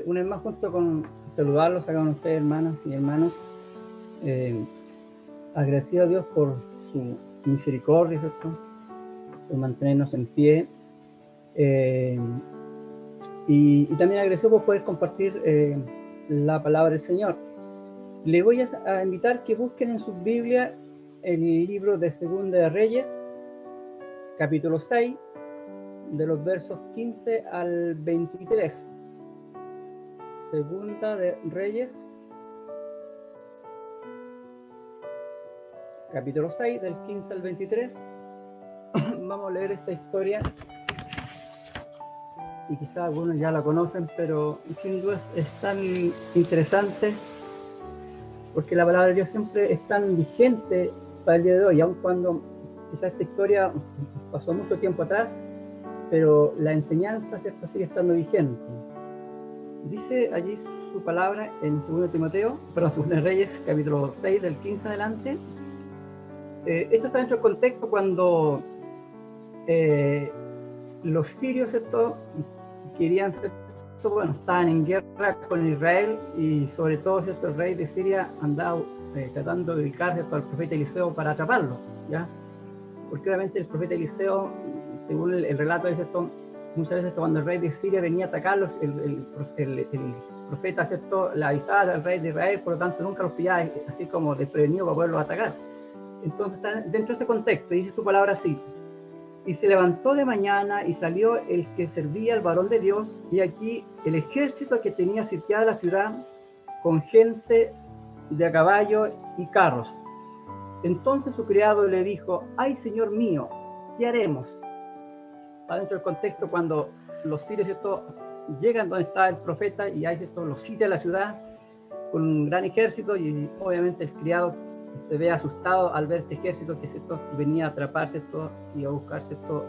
Una vez más, junto con saludarlos a cada uno de ustedes, hermanas y hermanos, agradecido a Dios por su misericordia, ¿cierto? Por mantenernos en pie. Y también agradecido por poder compartir la palabra del Señor. Les voy a invitar que busquen en sus Biblias el libro de Segunda de Reyes, capítulo 6, de los versos 15 al 23. Segunda de Reyes, capítulo 6, del 15 al 23. Vamos a leer esta historia y quizás algunos ya la conocen, pero sin duda es tan interesante porque la palabra de Dios siempre es tan vigente para el día de hoy, aun cuando quizás esta historia pasó mucho tiempo atrás, pero la enseñanza, ¿cierto?, sigue estando vigente. Dice allí su palabra en 2 de Reyes, capítulo 6, del 15 adelante. Esto está dentro del contexto cuando los sirios, ¿cierto?, querían, bueno, estaban en guerra con Israel, y sobre todo, ¿cierto?, el rey de Siria andaba tratando de ubicar, ¿cierto?, al profeta Eliseo para atraparlo, ¿ya? Porque obviamente el profeta Eliseo, según el relato, dice esto, muchas veces cuando el rey de Siria venía a atacarlos, el profeta, ¿cierto?, le avisaba al rey de Israel, por lo tanto nunca los pillaba así como desprevenido para poderlos atacar. Entonces está dentro de ese contexto, dice su palabra así: y se levantó de mañana y salió el que servía al varón de Dios, y aquí el ejército que tenía sitiada la ciudad con gente de a caballo y carros. Entonces su criado le dijo: ay, señor mío, ¿qué haremos? Está dentro del contexto cuando los sirios, ¿cierto?, llegan donde está el profeta, y ahí, ¿cierto?, los sitia la ciudad con un gran ejército, y obviamente el criado se ve asustado al ver este ejército que, ¿cierto?, venía a atraparse, ¿cierto?, y a buscar, ¿cierto?,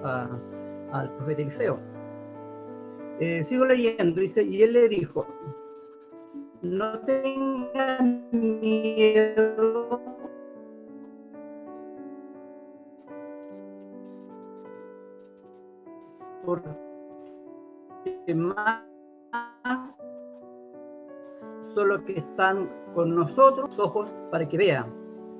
al profeta Eliseo. Sigo leyendo, dice: y él le dijo: no tengan miedo, porque más son los que están con nosotros ojos para que vean.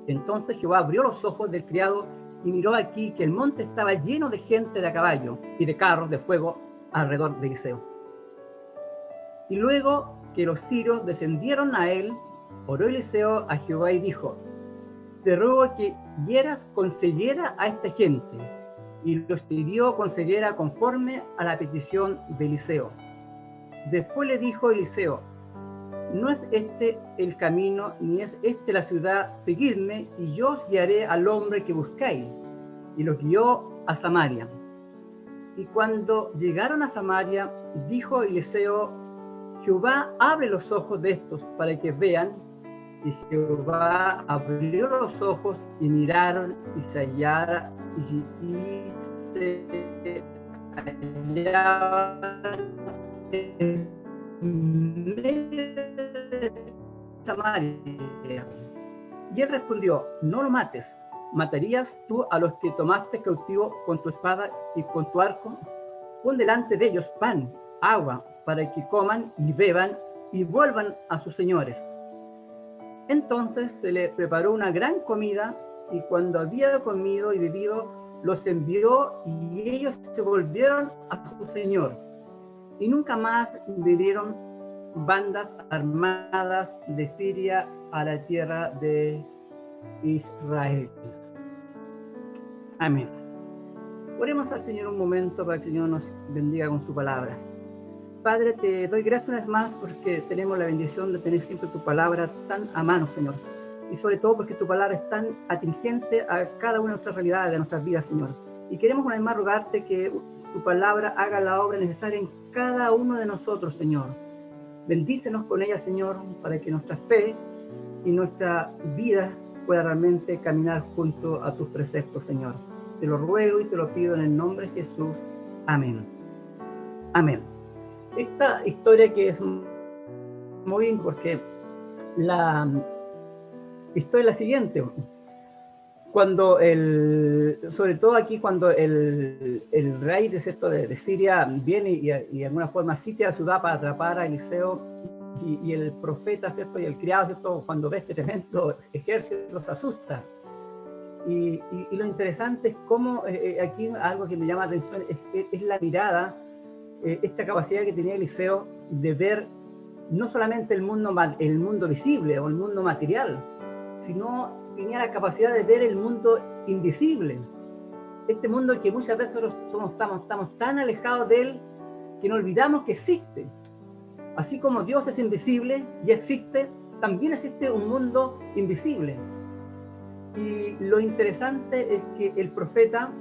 Entonces Jehová abrió los ojos del criado y miró aquí que el monte estaba lleno de gente de a caballo y de carros de fuego alrededor de Eliseo. Y luego que los sirios descendieron a él, oró Eliseo a Jehová y dijo: te ruego que hieras con ceguera a esta gente. Y los hirió con ceguera conforme a la petición de Eliseo. Después le dijo Eliseo: no es este el camino, ni es este la ciudad, seguidme, y yo os guiaré al hombre que buscáis. Y los guió a Samaria. Y cuando llegaron a Samaria, dijo Eliseo: Jehová abre los ojos de estos para que vean. Y Jehová abrió los ojos y miraron, y se hallaron, y se hallaban en medio de Samaria. Y él respondió: no lo mates. ¿Matarías tú a los que tomaste cautivo con tu espada y con tu arco? Pon delante de ellos pan, agua, para que coman y beban y vuelvan a sus señores. Entonces se le preparó una gran comida, y cuando había comido y bebido, los envió, y ellos se volvieron a su señor. Y nunca más vinieron bandas armadas de Siria a la tierra de Israel. Amén. Oremos al Señor un momento para que el Señor nos bendiga con su palabra. Padre, te doy gracias una vez más porque tenemos la bendición de tener siempre tu palabra tan a mano, Señor. Y sobre todo porque tu palabra es tan atingente a cada una de nuestras realidades, de nuestras vidas, Señor. Y queremos una vez más rogarte que tu palabra haga la obra necesaria en cada uno de nosotros, Señor. Bendícenos con ella, Señor, para que nuestra fe y nuestra vida pueda realmente caminar junto a tus preceptos, Señor. Te lo ruego y te lo pido en el nombre de Jesús. Amén. Amén. Esta historia que es muy bien porque la historia es la siguiente. cuando sobre todo aquí, cuando el rey de Siria viene y de alguna forma sitia a la ciudad para atrapar a Eliseo, y el profeta, ¿cierto? Y el criado, ¿cierto? Cuando ve este tremendo ejército, se asusta. Y lo interesante es cómo aquí algo que me llama la atención es la mirada, esta capacidad que tenía Eliseo de ver no solamente el mundo visible o el mundo material, sino tenía la capacidad de ver el mundo invisible. Este mundo que muchas veces nosotros estamos tan alejados de él que nos olvidamos que existe. Así como Dios es invisible y existe, también existe un mundo invisible. Y lo interesante es que el profeta,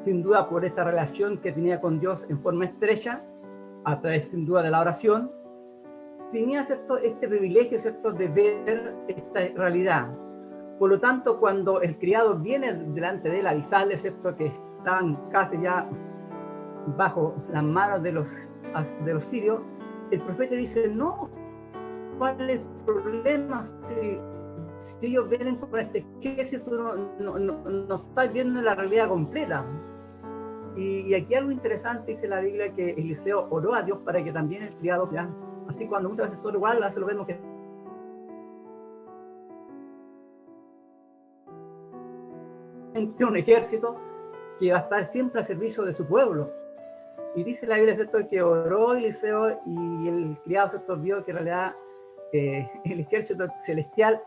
sin duda por esa relación que tenía con Dios en forma estrecha, a través sin duda de la oración, tenía, ¿cierto?, este privilegio, ¿cierto?, de ver esta realidad. Por lo tanto, cuando el criado viene delante de él a avisarle, ¿cierto?, que están casi ya bajo las manos de los sirios, el profeta dice, no, ¿cuál es el problema? Si ellos vienen con este ejército, no estás viendo la realidad completa. Y aquí algo interesante dice la Biblia, que Eliseo oró a Dios para que también el criado, ¿ya? Así cuando muchas veces solo igual, lo vemos que tiene un ejército que va a estar siempre al servicio de su pueblo. Y dice la Biblia, ¿cierto?, que oró Eliseo y el criado, ¿cierto?, vio que en realidad el ejército celestial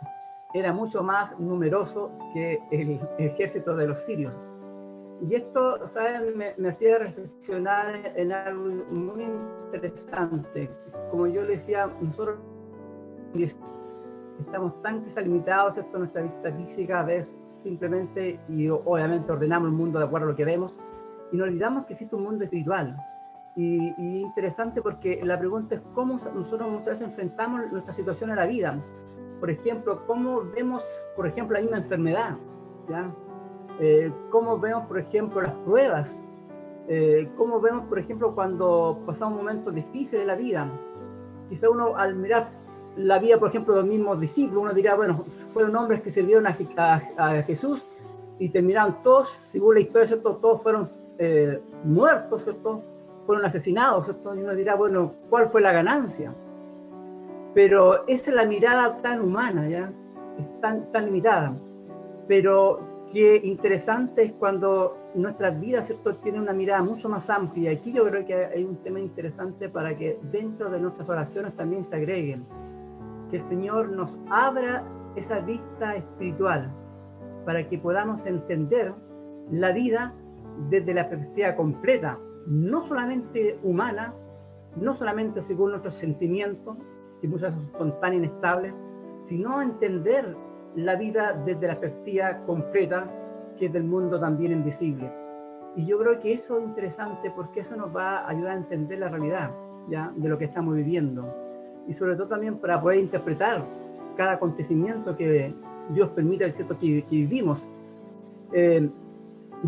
era mucho más numeroso que el ejército de los sirios. Y esto, ¿saben?, me hacía reflexionar en algo muy interesante. Como yo le decía, nosotros estamos tan limitados, ¿cierto?, nuestra vista física, a veces simplemente, y obviamente ordenamos el mundo de acuerdo a lo que vemos, y nos olvidamos que existe un mundo espiritual. Y interesante porque la pregunta es cómo nosotros muchas veces enfrentamos nuestra situación en la vida. Por ejemplo, cómo vemos, por ejemplo, la misma enfermedad, ¿ya? Cómo vemos, por ejemplo, las pruebas, cómo vemos, por ejemplo, cuando pasamos momentos difíciles de la vida. Quizá uno, al mirar la vida, por ejemplo, de los mismos discípulos, uno dirá, bueno, fueron hombres que sirvieron a Jesús y terminaron todos, según la historia, ¿cierto?, todos fueron muertos, ¿cierto?, fueron asesinados, ¿cierto? Y uno dirá, bueno, ¿cuál fue la ganancia? Pero esa es la mirada tan humana, ¿ya? Es tan limitada. Pero qué interesante es cuando nuestras vidas, ¿cierto?, tienen una mirada mucho más amplia. Y aquí yo creo que hay un tema interesante para que dentro de nuestras oraciones también se agreguen. Que el Señor nos abra esa vista espiritual para que podamos entender la vida desde la perspectiva completa, no solamente humana, no solamente según nuestros sentimientos, que muchas veces son tan inestables, sino entender la vida desde la perspectiva completa, que es del mundo también invisible. Y yo creo que eso es interesante porque eso nos va a ayudar a entender la realidad, ¿ya?, de lo que estamos viviendo. Y sobre todo también para poder interpretar cada acontecimiento que Dios permite, ¿cierto?, que vivimos.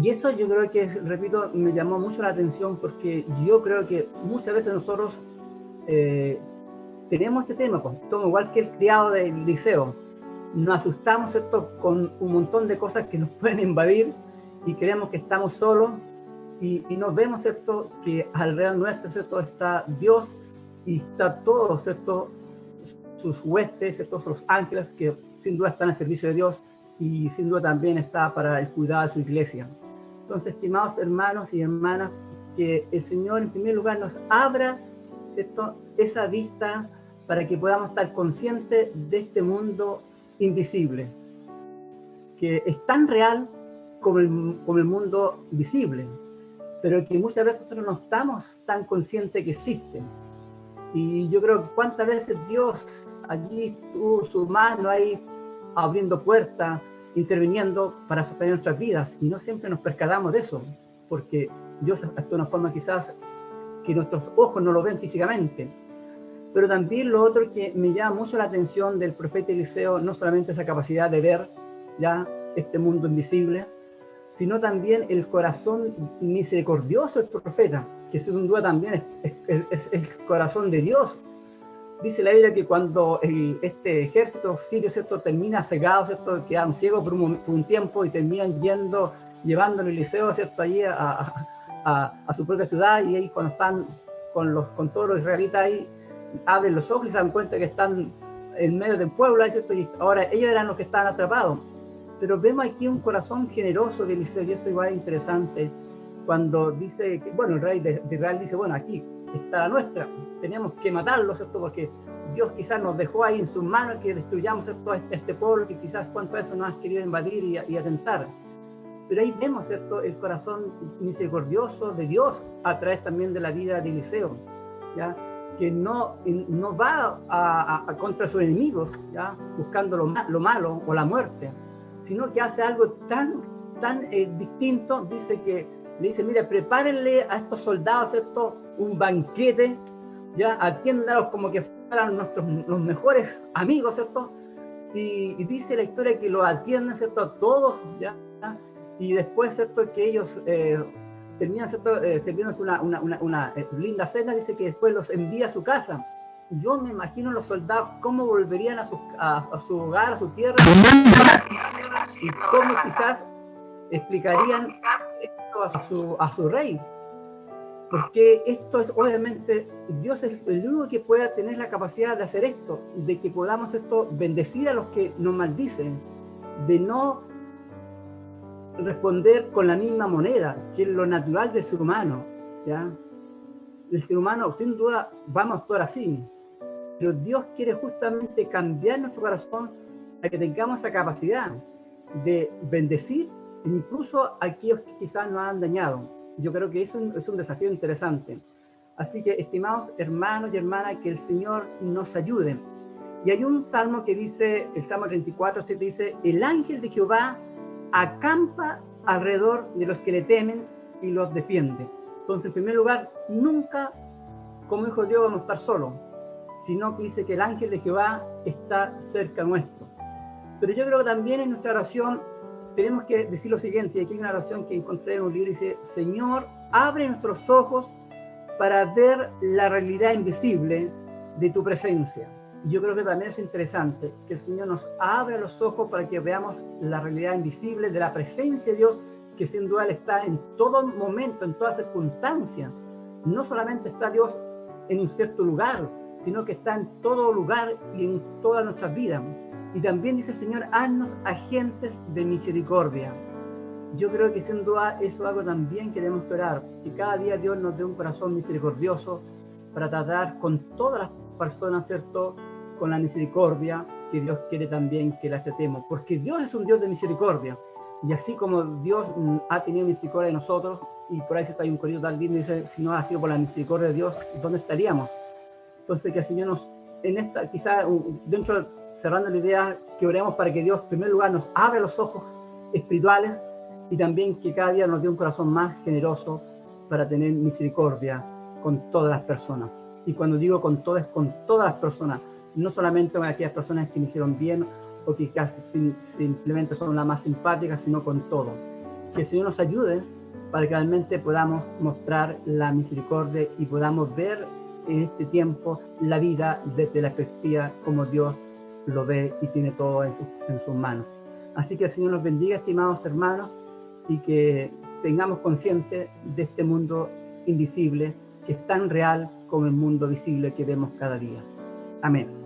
Y eso yo creo que, repito, me llamó mucho la atención porque yo creo que muchas veces nosotros tenemos este tema, pues, igual que el criado del Eliseo, nos asustamos, ¿cierto?, con un montón de cosas que nos pueden invadir y creemos que estamos solos y nos vemos, ¿cierto?, que alrededor nuestro, ¿cierto?, está Dios y está todo, ¿cierto?, sus huestes, ¿cierto?, los ángeles que sin duda están al servicio de Dios y sin duda también está para el cuidado de su iglesia. Entonces, estimados hermanos y hermanas, que el Señor en primer lugar nos abra, ¿cierto?, esa vista para que podamos estar conscientes de este mundo invisible, que es tan real como el mundo visible, pero que muchas veces nosotros no estamos tan conscientes que existen. Y yo creo que cuántas veces Dios allí tuvo su mano ahí abriendo puertas, interviniendo para sostener nuestras vidas, y no siempre nos percatamos de eso, porque Dios actúa de una forma quizás que nuestros ojos no lo ven físicamente. Pero también lo otro que me llama mucho la atención del profeta Eliseo, no solamente esa capacidad de ver ya este mundo invisible, sino también el corazón misericordioso del profeta, que sin duda también es el corazón de Dios, dice la Biblia que cuando este ejército sirio, ¿cierto?, termina cegado, ¿cierto?, quedan ciegos por un tiempo y terminan llevando a Eliseo, ¿cierto?, allí a su propia ciudad, y ahí cuando están con todos los israelitas ahí, abren los ojos y se dan cuenta que están en medio del pueblo, ¿cierto? Y ahora ellos eran los que estaban atrapados. Pero vemos aquí un corazón generoso de Eliseo, y eso igual es interesante, cuando dice, que, bueno, el rey de Israel dice, bueno, aquí está la nuestra, tenemos que matarlo, ¿cierto? Porque Dios quizás nos dejó ahí en sus manos que destruyamos, ¿cierto?, este pueblo que quizás cuántas veces nos ha querido invadir y atentar. Pero ahí vemos, ¿cierto?, el corazón misericordioso de Dios a través también de la vida de Eliseo, ¿ya?, que no va contra sus enemigos, ¿ya?, buscando lo malo o la muerte, sino que hace algo tan distinto. Le dice, mira, prepárenle a estos soldados, ¿cierto?, un banquete, ya, atiéndalos como que fueran los mejores amigos, ¿cierto? Y dice la historia que los atienden, ¿cierto?, a todos, ¿ya? Y después, ¿cierto?, que ellos terminan, ¿cierto?, sirviéndose una linda cena. Dice que después los envía a su casa. Yo me imagino los soldados cómo volverían a su hogar, a su tierra, y cómo quizás explicarían esto a su rey. Porque esto es, obviamente, Dios es el único que pueda tener la capacidad de hacer esto, de que podamos bendecir a los que nos maldicen, de no responder con la misma moneda, que es lo natural del ser humano, ¿ya? El ser humano, sin duda, vamos a actuar así, pero Dios quiere justamente cambiar nuestro corazón para que tengamos esa capacidad de bendecir incluso a aquellos que quizás nos han dañado. Yo creo que eso es un desafío interesante. Así que, estimados hermanos y hermanas, que el Señor nos ayude. Y hay un salmo que dice, el Salmo 34, se dice, el ángel de Jehová acampa alrededor de los que le temen y los defiende. Entonces, en primer lugar, nunca como hijos de Dios vamos a estar solos, sino que dice que el ángel de Jehová está cerca nuestro. Pero yo creo que también en nuestra oración tenemos que decir lo siguiente, y aquí hay una oración que encontré en un libro, dice, Señor, abre nuestros ojos para ver la realidad invisible de tu presencia. Y yo creo que también es interesante que el Señor nos abra los ojos para que veamos la realidad invisible de la presencia de Dios, que sin duda está en todo momento, en toda circunstancia. No solamente está Dios en un cierto lugar, sino que está en todo lugar y en todas nuestras vidas. Y también dice, Señor, haznos agentes de misericordia. Yo creo que sin duda eso es algo también que debemos orar, que cada día Dios nos dé un corazón misericordioso para tratar con todas las personas, ¿cierto?, con la misericordia que Dios quiere también que las tratemos, porque Dios es un Dios de misericordia, y así como Dios ha tenido misericordia de nosotros, y por ahí se está un corito tal bien, dice, si no ha sido por la misericordia de Dios, ¿dónde estaríamos? Entonces que el Señor nos, en esta, quizá dentro, cerrando la idea, que oremos para que Dios en primer lugar nos abra los ojos espirituales, y también que cada día nos dé un corazón más generoso para tener misericordia con todas las personas. Y cuando digo con todas las personas, no solamente con aquellas personas que me hicieron bien o que casi simplemente son las más simpáticas, sino con todo. Que el Señor nos ayude para que realmente podamos mostrar la misericordia y podamos ver en este tiempo la vida desde la perspectiva como Dios lo ve y tiene todo en sus manos. Así que el Señor nos bendiga, estimados hermanos, y que tengamos consciente de este mundo invisible que es tan real como el mundo visible que vemos cada día. Amén.